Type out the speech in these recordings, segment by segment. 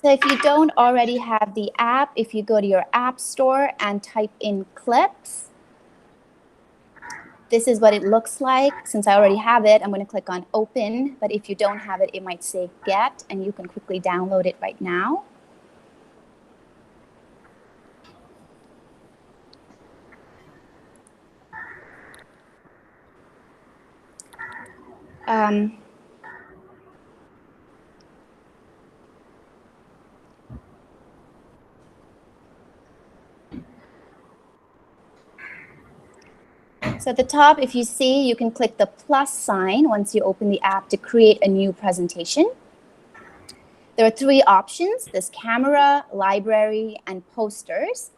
So if you don't already have the app, if you go to your app store and type in clips, this is what it looks like. Since I already have it, I'm going to click on open. But if you don't have it, it might say get, and you can quickly download it right now. So at the top, if you see, you can click the plus sign once you open the app to create a new presentation. There are three options. There's camera, library, and posters.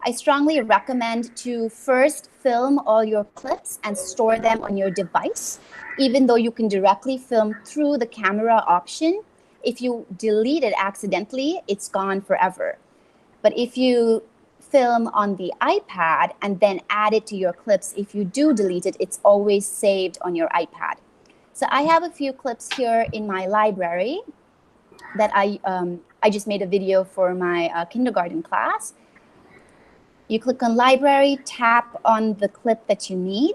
I strongly recommend to first film all your clips and store them on your device, even though you can directly film through the camera option. If you delete it accidentally, it's gone forever. But if you film on the iPad and then add it to your clips, if you do delete it, it's always saved on your iPad. So I have a few clips here in my library that I just made a video for my kindergarten class. You click on library, tap on the clip that you need.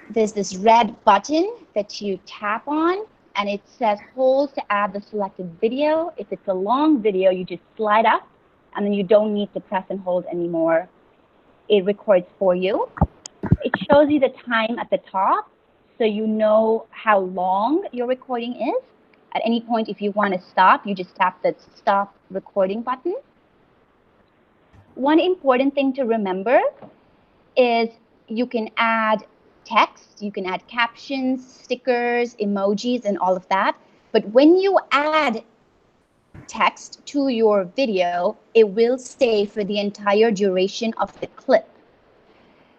There's this red button that you tap on, and it says hold to add the selected video. If it's a long video, you just slide up, and then you don't need to press and hold anymore. It records for you. It shows you the time at the top, so you know how long your recording is. At any point, if you want to stop, you just tap the stop recording button. One important thing to remember is you can add text, you can add captions, stickers, emojis, and all of that. But when you add text to your video, it will stay for the entire duration of the clip.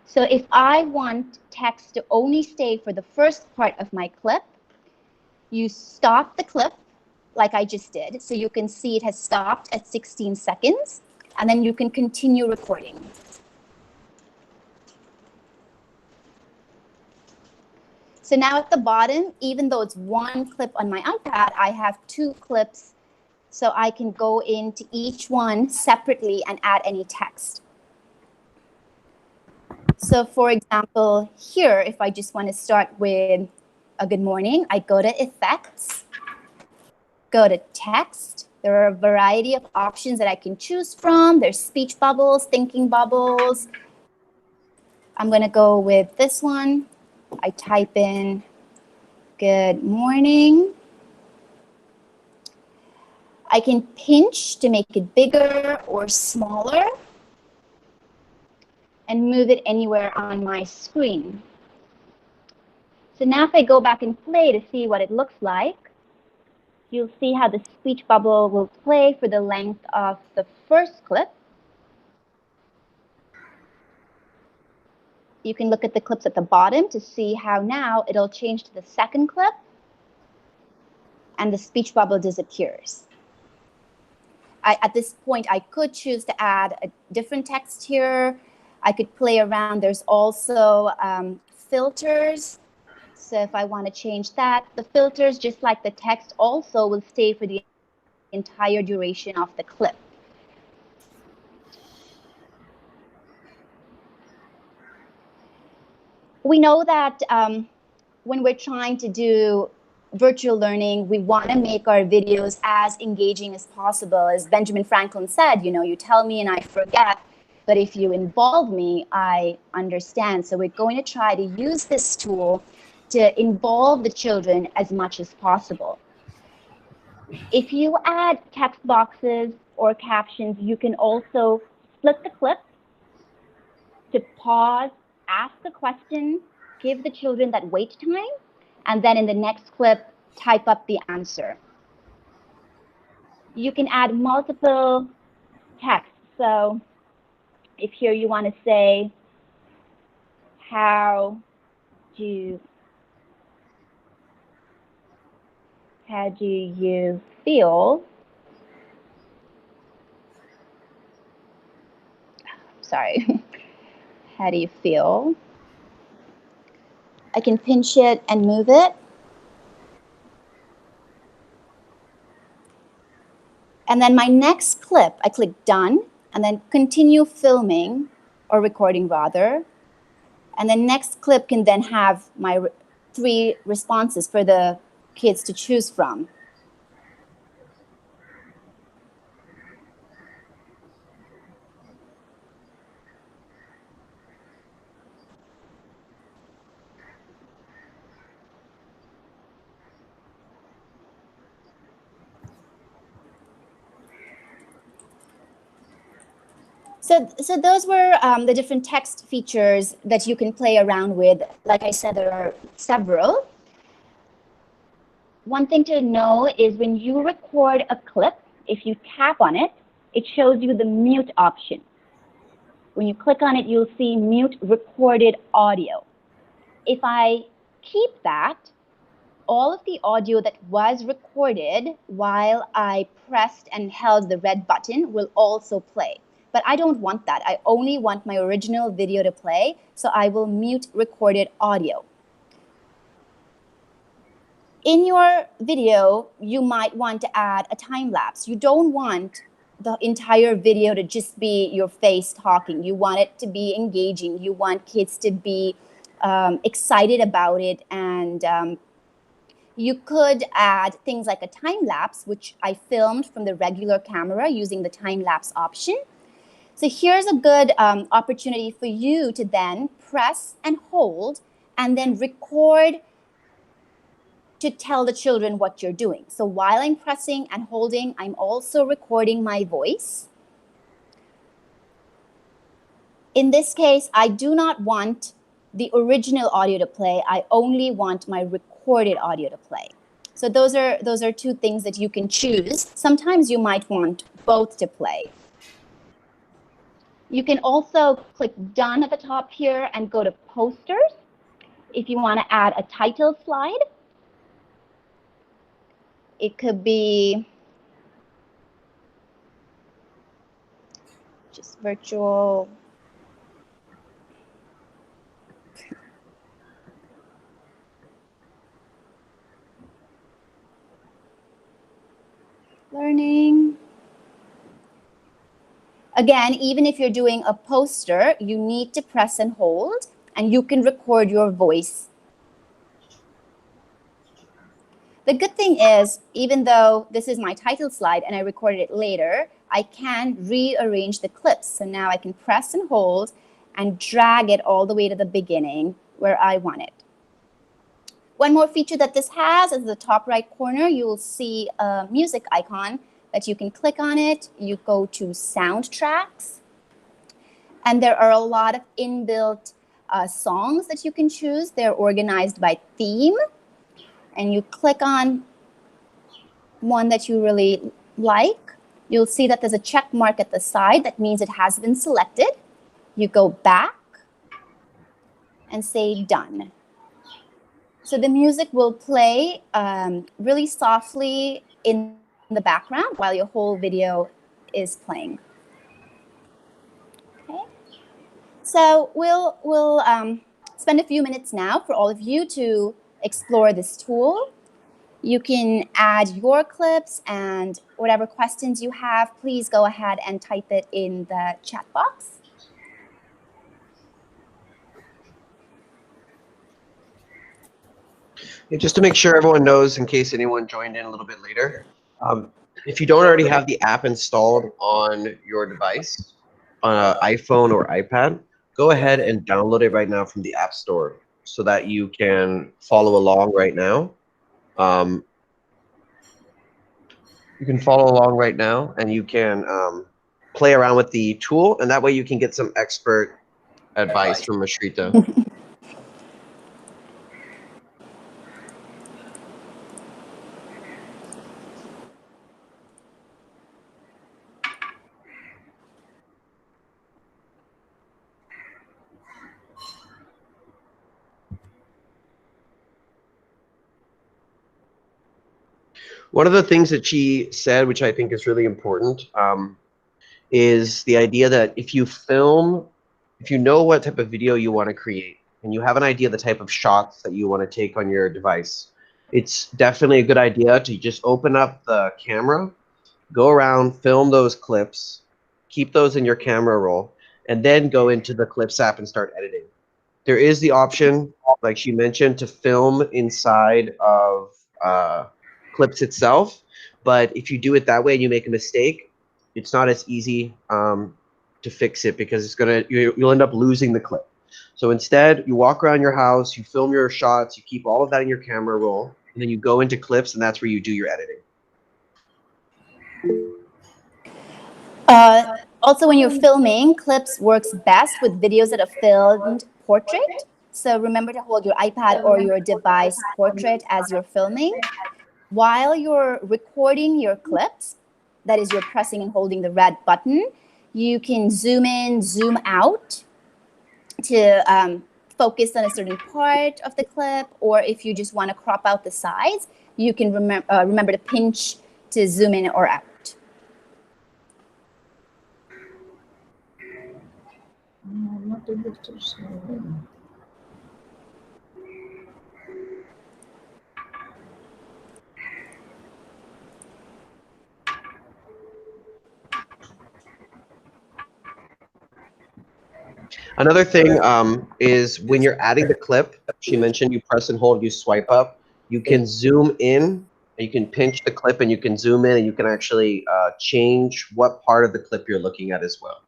So if I want text to only stay for the first part of my clip, you stop the clip like I just did. So you can see it has stopped at 16 seconds, and then you can continue recording. So now at the bottom, even though it's one clip on my iPad, I have two clips, so I can go into each one separately and add any text. So for example, here, if I just want to start with a good morning, I go to effects, go to text. There are a variety of options that I can choose from. There's speech bubbles, thinking bubbles. I'm going to go with this one. I type in good morning. I can pinch to make it bigger or smaller and move it anywhere on my screen. So now if I go back and play to see what it looks like, you'll see how the speech bubble will play for the length of the first clip. You can look at the clips at the bottom to see how now it'll change to the second clip and the speech bubble disappears. At this point, I could choose to add a different text here. I could play around. There's also filters. So if I want to change that, the filters, just like the text, also will stay for the entire duration of the clip. We know that when we're trying to do virtual learning, we want to make our videos as engaging as possible. As Benjamin Franklin said, you know, you tell me and I forget, but if you involve me, I understand. So we're going to try to use this tool to involve the children as much as possible. If you add text boxes or captions, you can also split the clip to pause, ask a question, give the children that wait time, and then in the next clip, type up the answer. You can add multiple texts. So if here you want to say, how do you feel? Sorry. How do you feel? I can pinch it and move it. And then my next clip, I click done, and then continue filming, or recording rather. And the next clip can then have my 3 responses for the kids to choose from. So those were the different text features that you can play around with. Like I said, there are several. One thing to know is when you record a clip, if you tap on it, it shows you the mute option. When you click on it, you'll see mute recorded audio. If I keep that, all of the audio that was recorded while I pressed and held the red button will also play. But I don't want that. I only want my original video to play, so I will mute recorded audio. In your video, you might want to add a time lapse. You don't want the entire video to just be your face talking. You want it to be engaging. You want kids to be excited about it, and you could add things like a time lapse, which I filmed from the regular camera using the time lapse option. So here's a good opportunity for you to then press and hold and then record to tell the children what you're doing. So while I'm pressing and holding, I'm also recording my voice. In this case, I do not want the original audio to play. I only want my recorded audio to play. So those are 2 things that you can choose. Sometimes you might want both to play. You can also click done at the top here and go to posters if you want to add a title slide. It could be just virtual learning. Again, even if you're doing a poster, you need to press and hold, and you can record your voice. The good thing is, even though this is my title slide and I recorded it later, I can rearrange the clips. So now I can press and hold and drag it all the way to the beginning where I want it. One more feature that this has is the top right corner, you will see a music icon that you can click on it. You go to soundtracks, and there are a lot of inbuilt songs that you can choose. They're organized by theme, and you click on one that you really like. You'll see that there's a check mark at the side. That means it has been selected. You go back and say done. So the music will play really softly in the background while your whole video is playing. Okay. So we'll spend a few minutes now for all of you to explore this tool. You can add your clips, and whatever questions you have, please go ahead and type it in the chat box. Yeah, just to make sure everyone knows, in case anyone joined in a little bit later, if you don't already have the app installed on your device, on an iPhone or iPad, go ahead and download it right now from the App Store so that you can follow along right now. You can follow along right now, and you can play around with the tool, and that way you can get some expert advice from Ashrita. One of the things that she said, which I think is really important, is the idea that if you film, if you know what type of video you want to create, and you have an idea of the type of shots that you want to take on your device, it's definitely a good idea to just open up the camera go around, film those clips, keep those in your camera roll, and then go into the Clips app and start editing. There is the option, like she mentioned, to film inside of Clips itself. But if you do it that way and you make a mistake, it's not as easy to fix it because you'll end up losing the clip. So instead, you walk around your house, you film your shots, you keep all of that in your camera roll, and then you go into Clips, and that's where you do your editing. Also, when you're filming, Clips works best with videos that are filmed portrait. So remember to hold your iPad or your device portrait as you're filming. While you're recording your clips, that is, you're pressing and holding the red button, you can zoom in, zoom out to focus on a certain part of the clip, or if you just want to crop out the sides, you can remember to pinch to zoom in or out. I'm not able to see. Another thing is when you're adding the clip, she mentioned you press and hold, you swipe up, you can zoom in, and you can pinch the clip and you can zoom in and you can actually change what part of the clip you're looking at as well.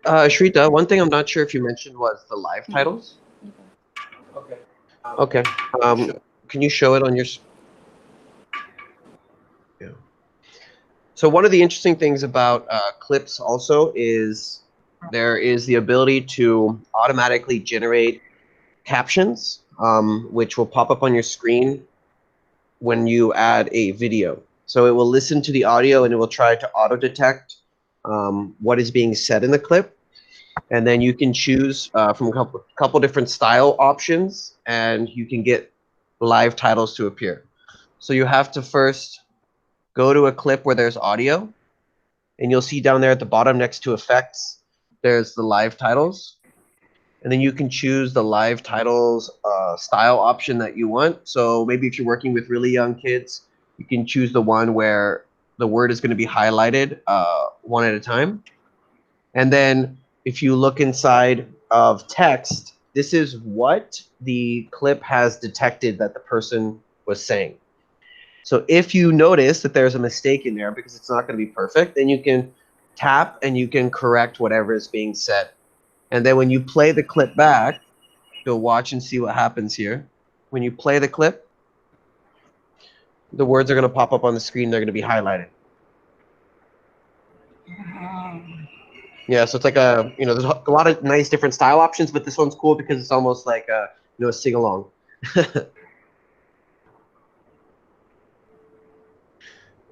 Shrita, one thing I'm not sure if you mentioned was the live titles. Okay. Can you show it on your? Yeah. So one of the interesting things about Clips also is there is the ability to automatically generate captions, which will pop up on your screen when you add a video. So it will listen to the audio and it will try to auto detect what is being said in the clip. And then you can choose from a couple different style options, and you can get live titles to appear. So you have to first go to a clip where there's audio, and you'll see down there at the bottom next to effects, there's the live titles. And then you can choose the live titles style option that you want. So maybe if you're working with really young kids, you can choose the one where the word is going to be highlighted one at a time. And then if you look inside of text, this is what the clip has detected that the person was saying. So if you notice that there's a mistake in there because it's not going to be perfect, then you can tap and you can correct whatever is being said. And then when you play the clip back, you'll watch and see what happens here. When you play the clip, the words are going to pop up on the screen. They're going to be highlighted. Ah, Yeah, so it's like a, there's a lot of nice different style options, but this one's cool because it's almost like a, a sing along.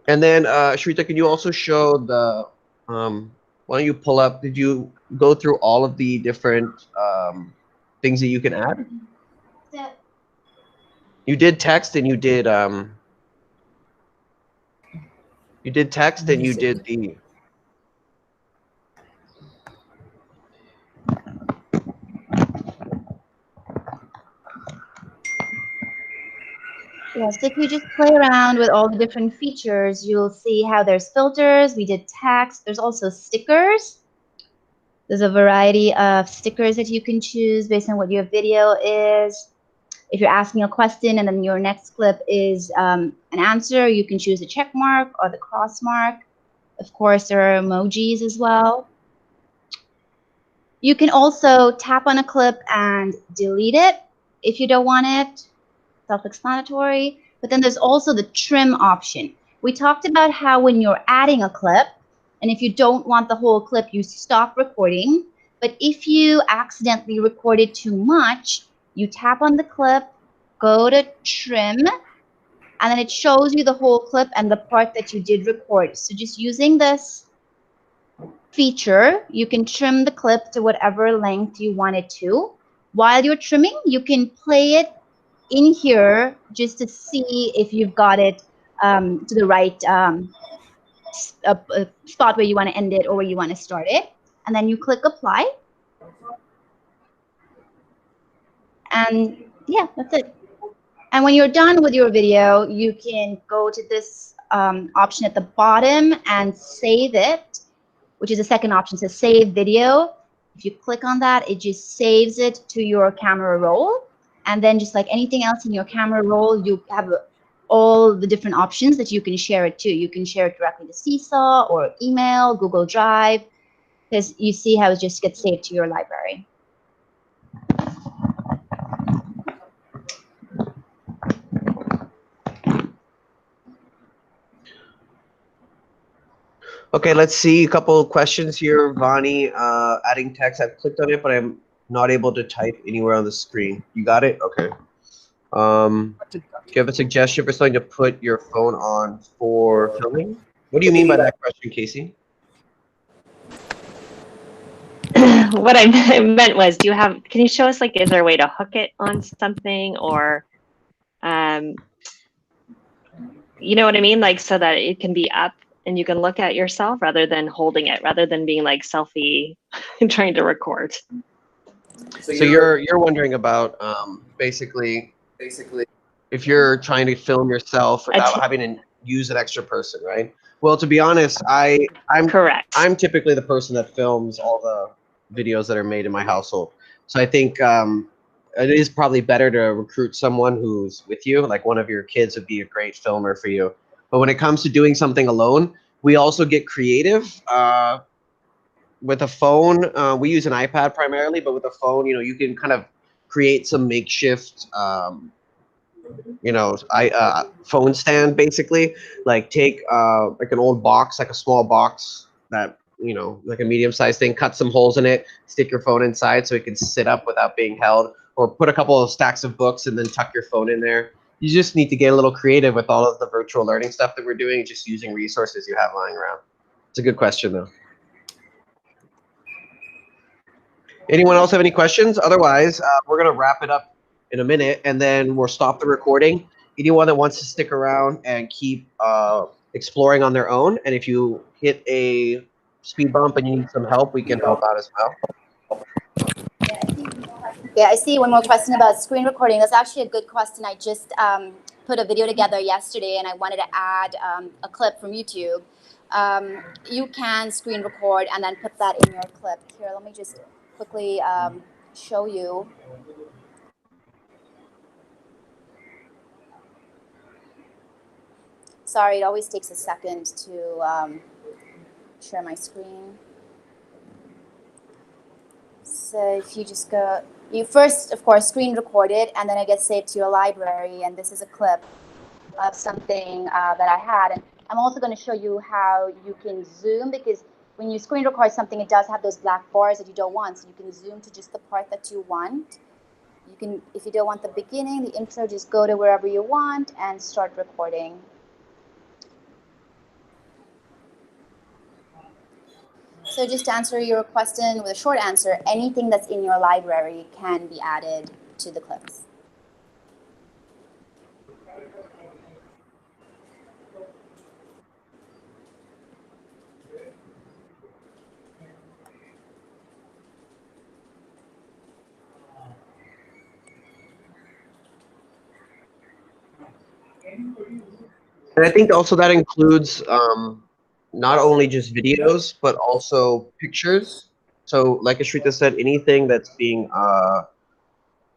And then, Shrita, can you also show the, why don't you pull up, did you go through all of the different things that you can add? So, You did text and you did text and you music. did the, yeah, so if you just play around with all the different features, you'll see how there's filters. We did text. There's also stickers. There's a variety of stickers that you can choose based on what your video is. If you're asking a question and then your next clip is an answer, you can choose the check mark or the cross mark. Of course, there are emojis as well. You can also tap on a clip and delete it if you don't want it. Self-explanatory. But then there's also the trim option. We talked about how when you're adding a clip, and if you don't want the whole clip, you stop recording. But if you accidentally recorded too much, you tap on the clip, go to trim, and then it shows you the whole clip and the part that you did record. So just using this feature, you can trim the clip to whatever length you want it to. While you're trimming, you can play it in here just to see if you've got it to the right spot where you want to end it or where you want to start it. And then you click apply. And yeah, that's it. And when you're done with your video, you can go to this option at the bottom and save it, which is the second option, says save video. If you click on that, it just saves it to your camera roll. And then just like anything else in your camera roll, you have all the different options that you can share it to. You can share it directly to Seesaw or email, Google Drive, because you see how it just gets saved to your library. okay, let's see a couple of questions here. Vani, adding text, I've clicked on it, but I'm not able to type anywhere on the screen. You got it? Okay. Do you have a suggestion for something to put your phone on for filming? What do you mean by that question, Casey? What I meant was, can you show us, like, is there a way to hook it on something, or, you know what I mean? Like, so that it can be up and you can look at yourself rather than holding it, rather than being like selfie and trying to record. So you're wondering about basically if you're trying to film yourself without having to use an extra person, right? Well, to be honest, I'm Correct. I'm typically the person that films all the videos that are made in my household. So I think it is probably better to recruit someone who's with you. Like one of your kids would be a great filmer for you. But when it comes to doing something alone, we also get creative. With a phone, we use an iPad primarily, but with a phone, you can kind of create some makeshift phone stand, basically. Like take like an old box, like a small box that, like a medium sized thing, cut some holes in it, stick your phone inside so it can sit up without being held, or put a couple of stacks of books and then tuck your phone in there. You just need to get a little creative with all of the virtual learning stuff that we're doing, just using resources you have lying around. It's a good question though. Anyone else have any questions? Otherwise, we're going to wrap it up in a minute, and then we'll stop the recording. Anyone that wants to stick around and keep exploring on their own, and if you hit a speed bump and you need some help, we can help out as well. Yeah, I see one more question about screen recording. That's actually a good question. I just put a video together yesterday, and I wanted to add a clip from YouTube. You can screen record and then put that in your clip. Here, let me just quickly show you. Sorry, it always takes a second to share my screen. So if you just go, you first, of course, screen record it, and then it gets saved to your library. And this is a clip of something that I had. And I'm also going to show you how you can zoom, because when you screen record something, it does have those black bars that you don't want. So you can zoom to just the part that you want. You can, if you don't want the beginning, the intro, just go to wherever you want and start recording. So just to answer your question with a short answer, anything that's in your library can be added to the clips. And I think also that includes not only just videos, but also pictures. So, like Ashrita said, anything that's being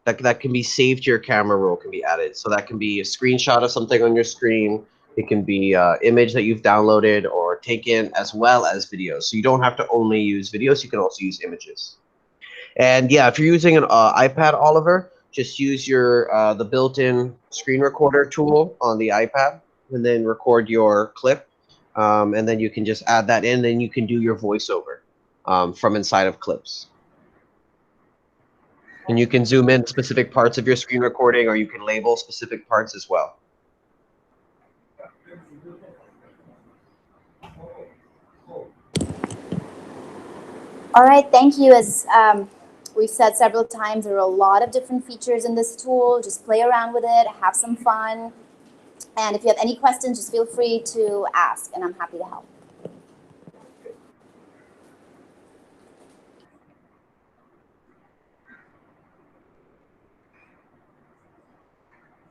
that can be saved to your camera roll can be added. So that can be a screenshot of something on your screen. It can be an image that you've downloaded or taken, as well as videos. So you don't have to only use videos. You can also use images. And yeah, if you're using an iPad, Oliver, just use your the built-in screen recorder tool on the iPad, and then record your clip, and then you can just add that in. Then you can do your voiceover from inside of clips, and you can zoom in specific parts of your screen recording, or you can label specific parts as well. All right, thank you. As we've said several times, there are a lot of different features in this tool. Just play around with it, have some fun. And if you have any questions, just feel free to ask, and I'm happy to help.